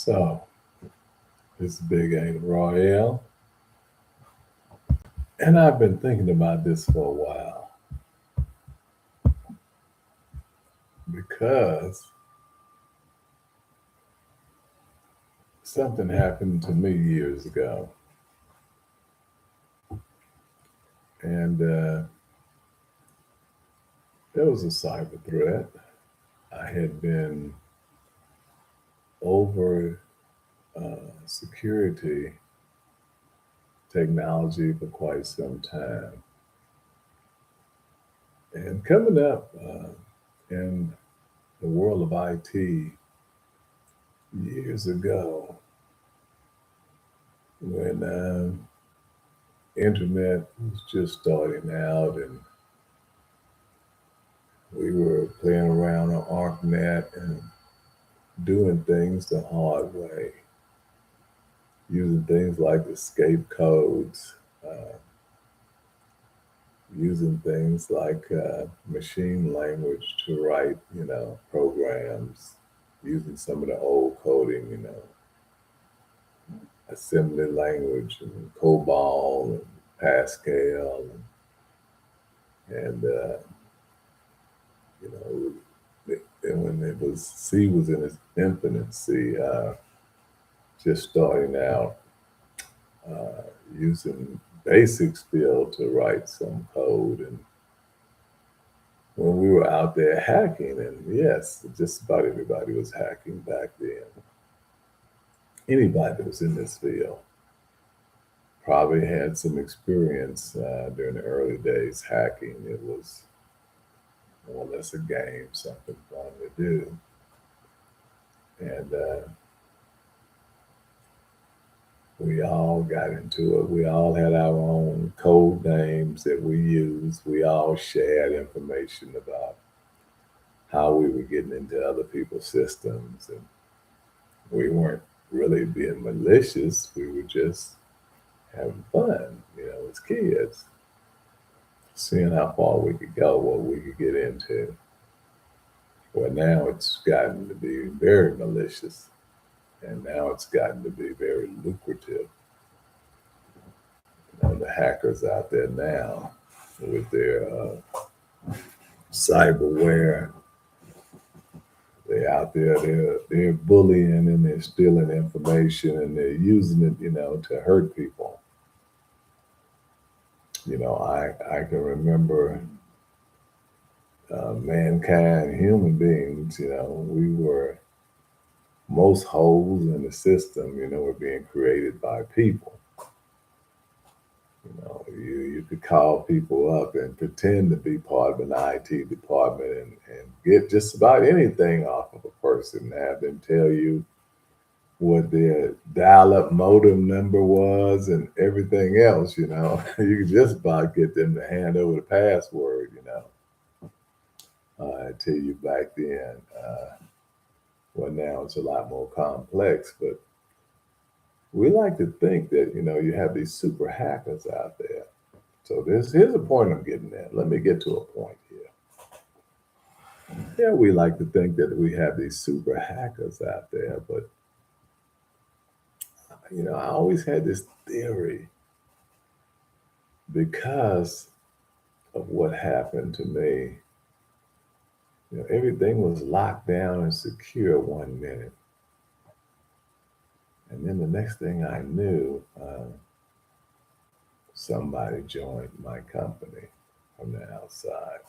So, this is Big Ain't Royale, and I've been thinking about this for a while because something happened to me years ago, and there was a cyber threat. I had been over security technology for quite some time, and coming up in the world of IT years ago, when internet was just starting out and we were playing around on ArcNet and doing things the hard way, using things like escape codes, uh, using things like machine language to write, programs, using some of the old coding, assembly language and COBOL and Pascal and you and when it was C was in its infancy, just starting out, using basic still to write some code. And when we were out there hacking, and yes, just about everybody was hacking back then. Anybody that was in this field probably had some experience during the early days hacking. It was more or less a game, something fun to do. And we all got into it. We all had our own code names that we used. We all shared information about how we were getting into other people's systems. And we weren't really being malicious. We were just having fun, as kids, seeing how far we could go, what we could get into. Well, now it's gotten to be very malicious, and now it's gotten to be very lucrative. The hackers out there now with their cyberware, they're out there, they're bullying and they're stealing information and they're using it, to hurt people. I can remember mankind, human beings, we were most holes in the system, were being created by people. You could call people up and pretend to be part of an IT department and get just about anything off of a person, have them tell you what their dial-up modem number was and everything else. You could just about get them to hand over the password. I tell you back then. Well, now it's a lot more complex, but we like to think that you have these super hackers out there. So here's a point I'm getting at. Let me get to a point here. Yeah, we like to think that we have these super hackers out there, but I always had this theory because of what happened to me. Everything was locked down and secure one minute, and then the next thing I knew, somebody joined my company from the outside.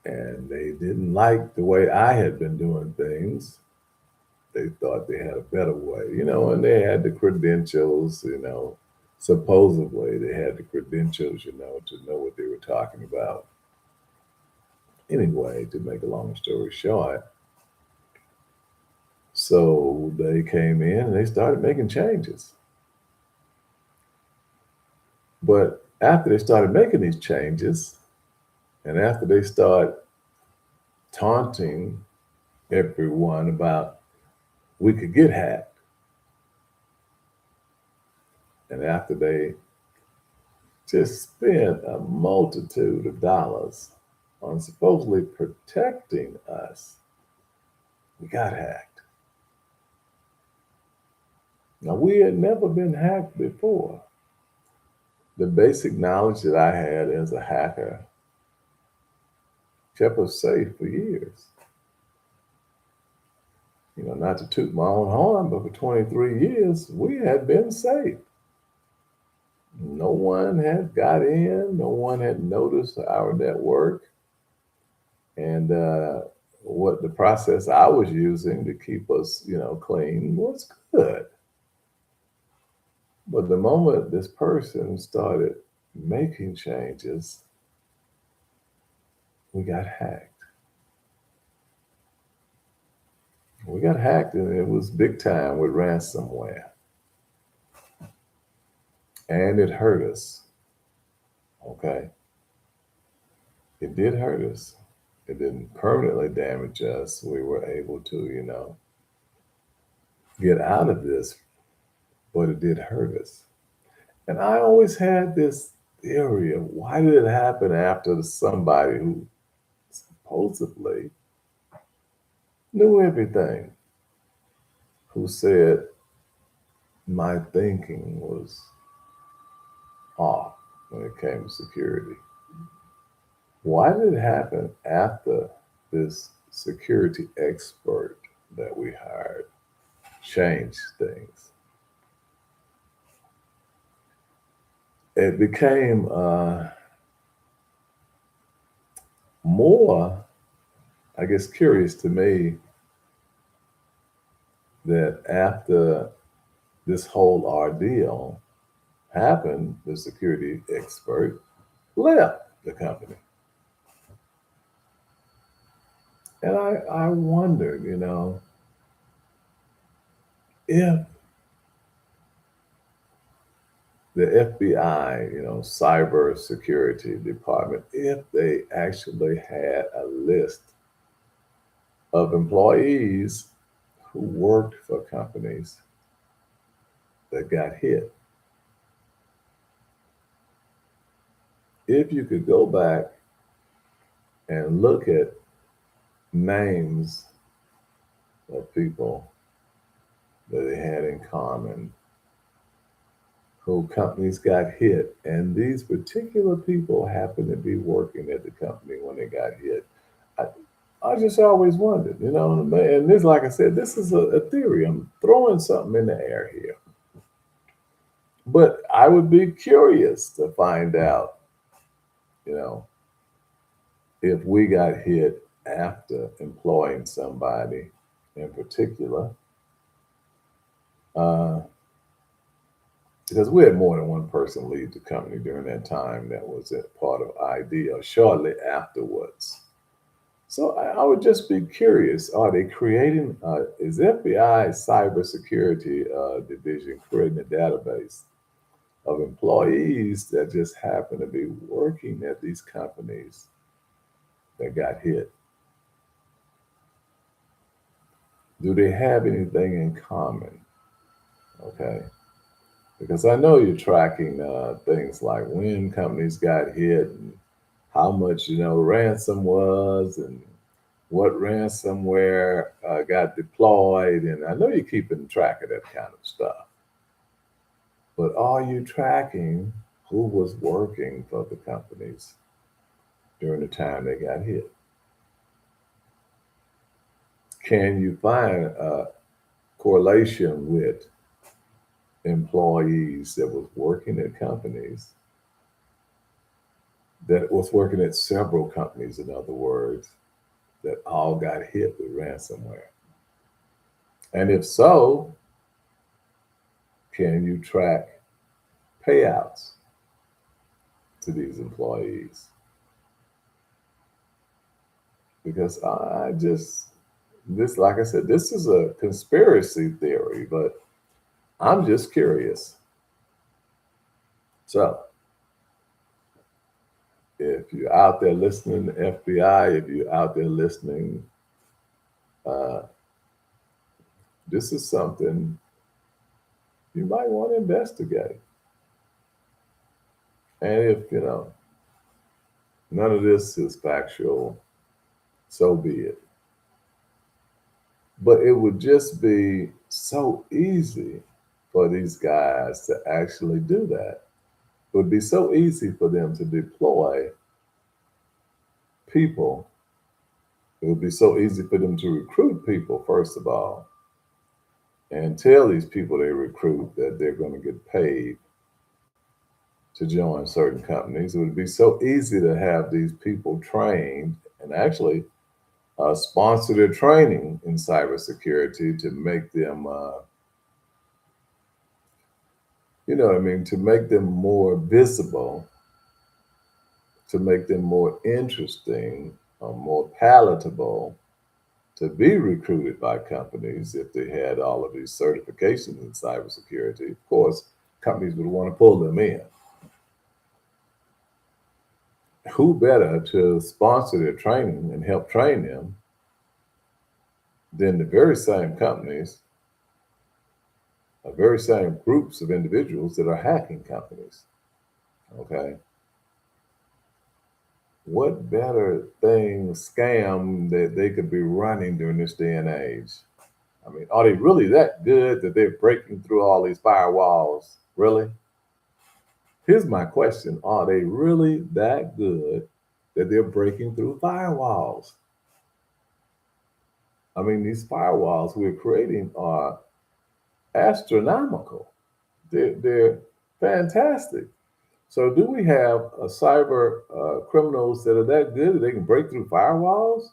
And they didn't like the way I had been doing things. They thought they had a better way, and they had the credentials, supposedly they had the credentials, to know what they were talking about. Anyway, to make a long story short, so they came in and they started making changes. But after they started making these changes, and after they start taunting everyone about we could get hacked, and after they just spent a multitude of dollars on supposedly protecting us, we got hacked. Now, we had never been hacked before. The basic knowledge that I had as a hacker kept us safe for years. Not to toot my own horn, but for 23 years, we had been safe. No one had got in, no one had noticed our network. And what the process I was using to keep us, clean was good. But the moment this person started making changes, we got hacked. We got hacked, and it was big time with ransomware. And it hurt us. Okay. It did hurt us. It didn't permanently damage us. We were able to, get out of this, but it did hurt us. And I always had this theory of why did it happen after somebody who supposedly knew everything, who said my thinking was off when it came to security. Why did it happen after this security expert that we hired changed things? It became more, I guess, curious to me that after this whole ordeal happened, the security expert left the company. And I wondered, if the FBI, cyber security department, if they actually had a list of employees who worked for companies that got hit. If you could go back and look at names of people that they had in common, who companies got hit, and these particular people happened to be working at the company when they got hit. I, I just always wondered, and this, like I said, this is a theory. I'm throwing something in the air here. But I would be curious to find out, you know, if we got hit after employing somebody in particular, uh, because we had more than one person leave the company during that time that was a part of ID or shortly afterwards. So I would just be curious: are they creating? Is FBI cybersecurity division creating a database of employees that just happen to be working at these companies that got hit? Do they have anything in common? Okay. Because I know you're tracking things like when companies got hit and how much, ransom was and what ransomware got deployed. And I know you're keeping track of that kind of stuff. But are you tracking who was working for the companies during the time they got hit? Can you find a correlation with employees that was working at companies, that was working at several companies, in other words, that all got hit with ransomware? And if so, can you track payouts to these employees? Because like I said, this is a conspiracy theory, but I'm just curious. So, if you're out there listening, FBI, if you're out there listening, uh, this is something you might want to investigate. And if, none of this is factual, so be it. But it would just be so easy for these guys to actually do that. It would be so easy for them to deploy people. It would be so easy for them to recruit people, first of all, and tell these people they recruit that they're going to get paid to join certain companies. It would be so easy to have these people trained and actually sponsor their training in cybersecurity to make them, to make them more visible, to make them more interesting, more palatable to be recruited by companies if they had all of these certifications in cybersecurity. Of course, companies would want to pull them in. Who better to sponsor their training and help train them than the very same companies, the very same groups of individuals that are hacking companies? Okay. What better thing, scam that they could be running during this day and age? I mean, are they really that good that they're breaking through all these firewalls? Really? Here's my question. Are they really that good that they're breaking through firewalls? I mean, these firewalls we're creating are astronomical. They're fantastic. So, do we have cyber criminals that are that good that they can break through firewalls?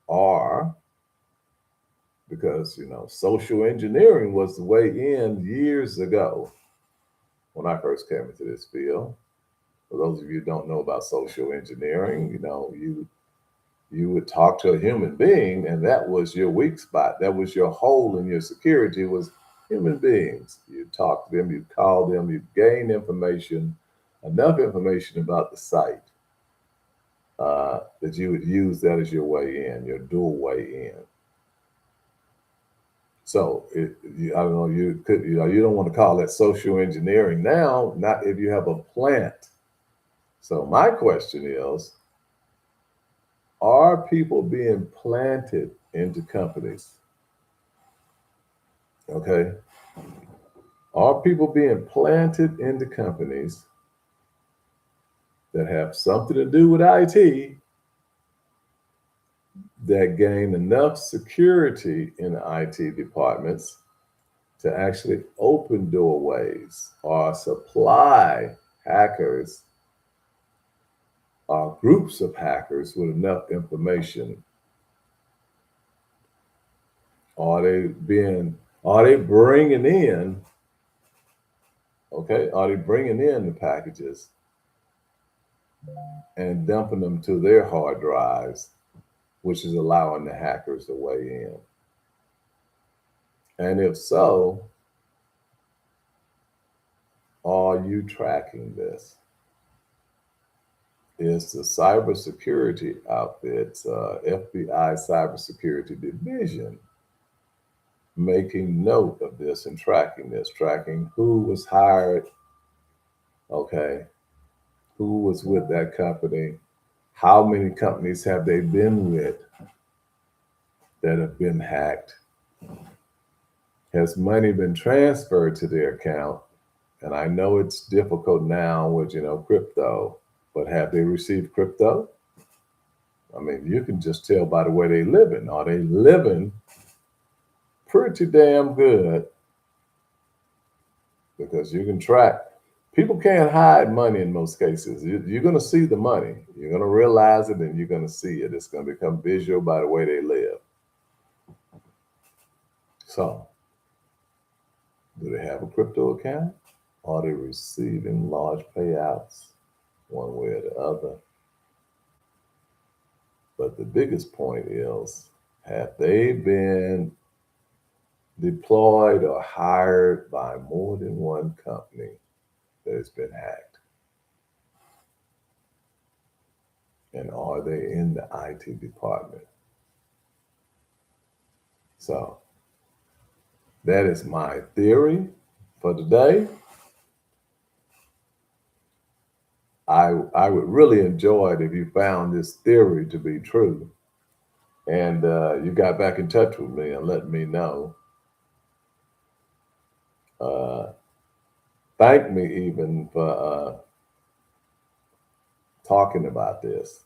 Or because, social engineering was the way in years ago when I first came into this field. For those of you who don't know about social engineering, you would talk to a human being, and that was your weak spot. That was your hole in your security, was human beings. You talk to them, you call them, you gain information, enough information about the site that you would use that as your way in, your dual way in. So I don't know. You don't want to call that social engineering now. Not if you have a plant. So my question is: are people being planted into companies? Okay, are people being planted into companies that have something to do with IT, that gain enough security in the IT departments to actually open doorways or supply hackers or groups of hackers with enough information? Are they bringing in, are they bringing in the packages and dumping them to their hard drives, which is allowing the hackers to weigh in? And if so, are you tracking this? Is the cybersecurity outfit's FBI cybersecurity division making note of this and tracking this, tracking who was hired, who was with that company, how many companies have they been with that have been hacked? Has money been transferred to their account? And I know it's difficult now with, crypto, but have they received crypto? I mean, you can just tell by the way they living. Are they living pretty damn good? Because you can track. People can't hide money in most cases. You're going to see the money. You're going to realize it and you're going to see it. It's going to become visual by the way they live. So, do they have a crypto account? Are they receiving large payouts one way or the other? But the biggest point is, have they been deployed or hired by more than one company that has been hacked? And are they in the IT department? So that is my theory for today. I would really enjoy it if you found this theory to be true and you got back in touch with me and let me know thanked me even for talking about this.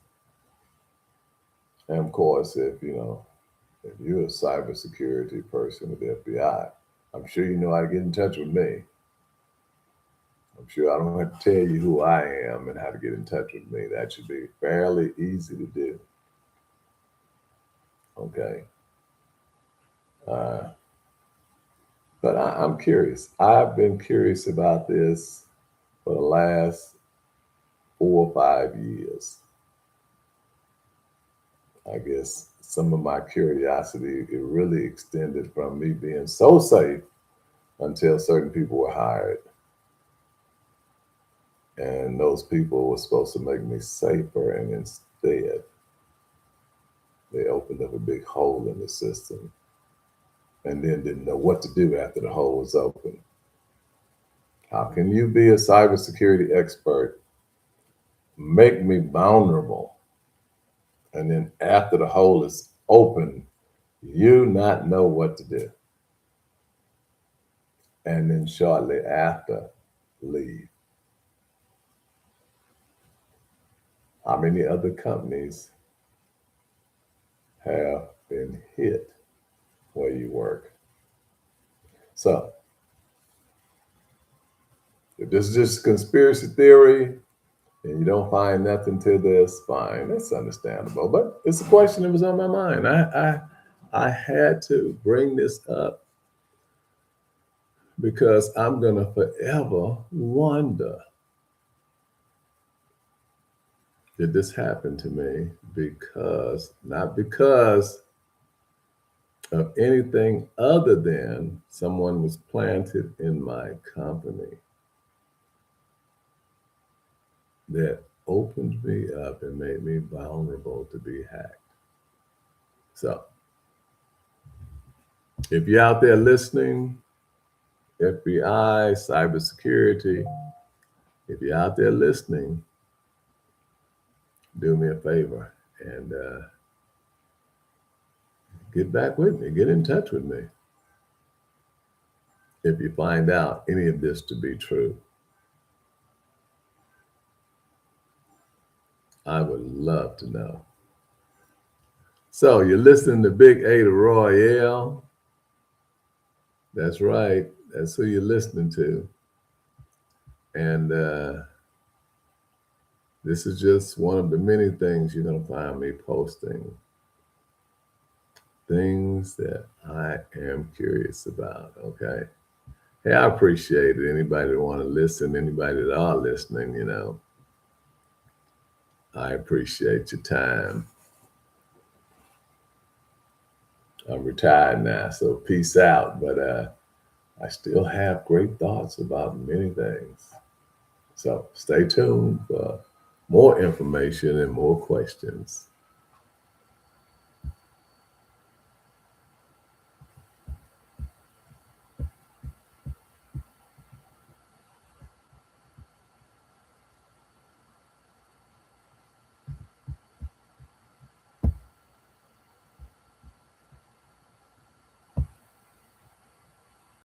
And of course, if if you're a cybersecurity person with the FBI, I'm sure you know how to get in touch with me. I'm sure I don't have to tell you who I am and how to get in touch with me. That should be fairly easy to do. Okay. Uh, but I'm curious. I've been curious about this for the last 4 or 5 years. I guess some of my curiosity, it really extended from me being so safe until certain people were hired. And those people were supposed to make me safer, and instead, they opened up a big hole in the system and then didn't know what to do after the hole was open. How can you be a cybersecurity expert, make me vulnerable, and then after the hole is open, you not know what to do? And then shortly after, leave. How many other companies have been hit where you work? So, if this is just conspiracy theory and you don't find nothing to this, fine, that's understandable. But it's a question that was on my mind. I had to bring this up because I'm gonna forever wonder, did this happen to me because not because of anything other than someone was planted in my company that opened me up and made me vulnerable to be hacked. So if you're out there listening, FBI, cybersecurity, if you're out there listening, do me a favor and get back with me, get in touch with me if you find out any of this to be true. I would love to know. So you're listening to Big Ada Royale. That's right. That's who you're listening to. And this is just one of the many things you're going to find me posting. Things that I am curious about. Okay. Hey, I appreciate it. Anybody that want to listen, anybody that are listening, I appreciate your time. I'm retired now, so peace out. But I still have great thoughts about many things. So stay tuned for more information and more questions.